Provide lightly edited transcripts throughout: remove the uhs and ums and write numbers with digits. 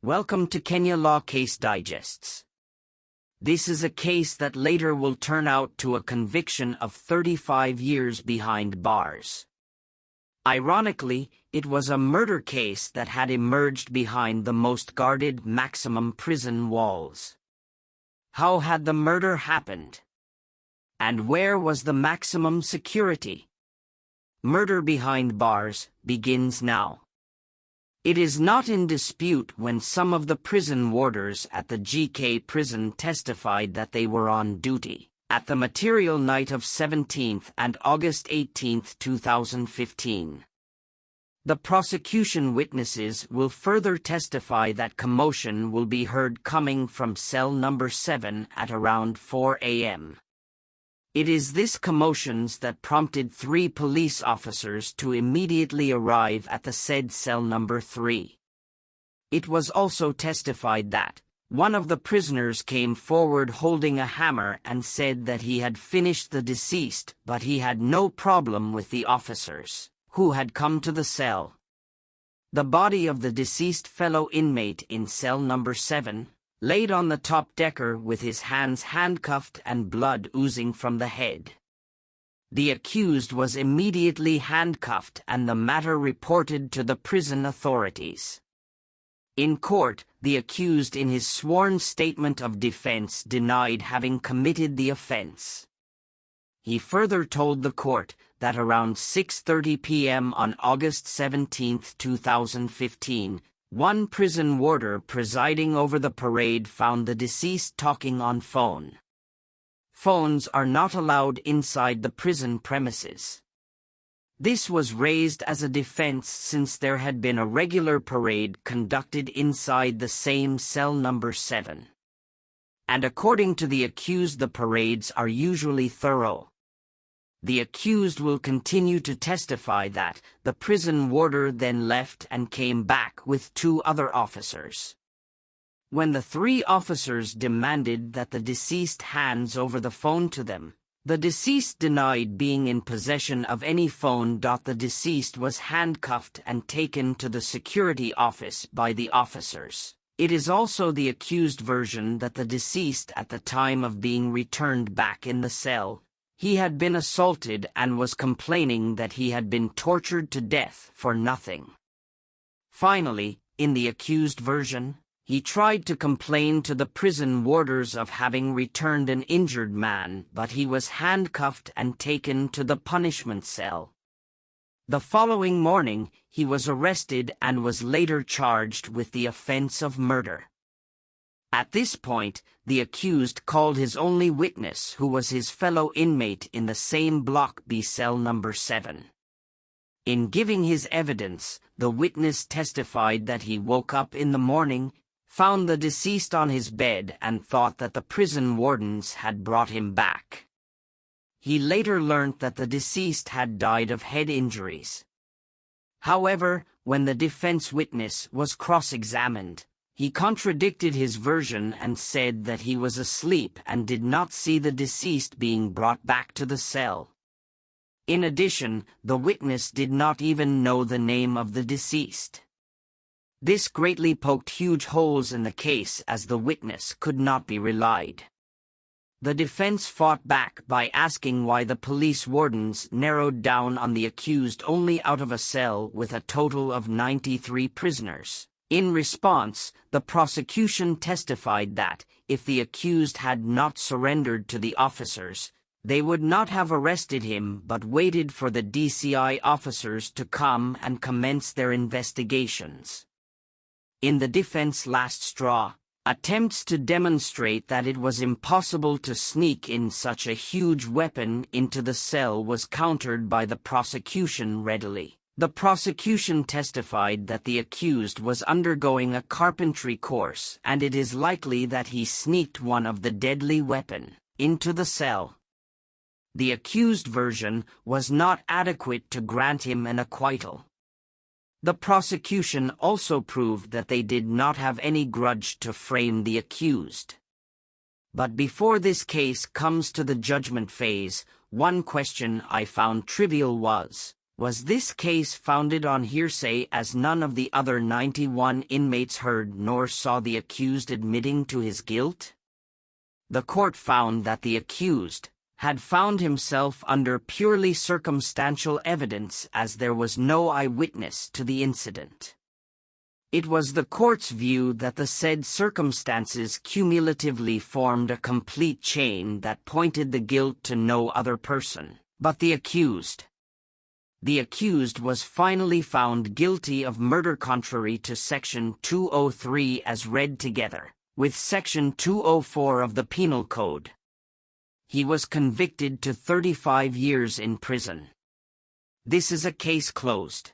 Welcome to Kenya Law Case Digests. This is a case that later will turn out to a conviction of 35 years behind bars. Ironically, it was a murder case that had emerged behind the most guarded maximum prison walls. How had the murder happened? And where was the maximum security? Murder behind bars begins now. It is not in dispute when some of the prison warders at the GK prison testified that they were on duty at the material night of 17th and August 18, 2015. The prosecution witnesses will further testify that commotion will be heard coming from cell number 7 at around 4 a.m. It is this commotions that prompted 3 police officers to immediately arrive at the said cell number 3. It was also testified that one of the prisoners came forward holding a hammer and said that he had finished the deceased, but he had no problem with the officers who had come to the cell. The body of the deceased fellow inmate in cell number 7, laid on the top decker with his hands handcuffed and blood oozing from the head. The accused was immediately handcuffed and the matter reported to the prison authorities. In court, the accused in his sworn statement of defense denied having committed the offense. He further told the court that around 6:30 p.m. on August 17, 2015, one prison warder presiding over the parade found the deceased talking on phone. Phones are not allowed inside the prison premises. This was raised as a defense since there had been a regular parade conducted inside the same cell number 7. And according to the accused, the parades are usually thorough. The accused will continue to testify that the prison warder then left and came back with 2 other officers. When the 3 officers demanded that the deceased hands over the phone to them, the deceased denied being in possession of any phone. The deceased was handcuffed and taken to the security office by the officers. It is also the accused version that the deceased, at the time of being returned back in the cell, he had been assaulted and was complaining that he had been tortured to death for nothing. Finally, in the accused version, he tried to complain to the prison warders of having returned an injured man, but he was handcuffed and taken to the punishment cell. The following morning, he was arrested and was later charged with the offense of murder. At this point, the accused called his only witness, who was his fellow inmate in the same Block B cell number 7. In giving his evidence, the witness testified that he woke up in the morning, found the deceased on his bed and thought that the prison wardens had brought him back. He later learned that the deceased had died of head injuries. However, when the defense witness was cross-examined, he contradicted his version and said that he was asleep and did not see the deceased being brought back to the cell. In addition, the witness did not even know the name of the deceased. This greatly poked huge holes in the case, as the witness could not be relied. The defense fought back by asking why the police wardens narrowed down on the accused only out of a cell with a total of 93 prisoners. In response, the prosecution testified that, if the accused had not surrendered to the officers, they would not have arrested him but waited for the DCI officers to come and commence their investigations. In the defense last straw, attempts to demonstrate that it was impossible to sneak in such a huge weapon into the cell was countered by the prosecution readily. The prosecution testified that the accused was undergoing a carpentry course and it is likely that he sneaked one of the deadly weapon into the cell. The accused version was not adequate to grant him an acquittal. The prosecution also proved that they did not have any grudge to frame the accused. But before this case comes to the judgment phase, one question I found trivial was, Was this case founded on hearsay, as none of the other 91 inmates heard nor saw the accused admitting to his guilt? The court found that the accused had found himself under purely circumstantial evidence, as there was no eyewitness to the incident. It was the court's view that the said circumstances cumulatively formed a complete chain that pointed the guilt to no other person but the accused. The accused was finally found guilty of murder contrary to Section 203 as read together with Section 204 of the Penal Code. He was convicted to 35 years in prison. This is a case closed.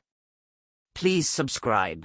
Please subscribe.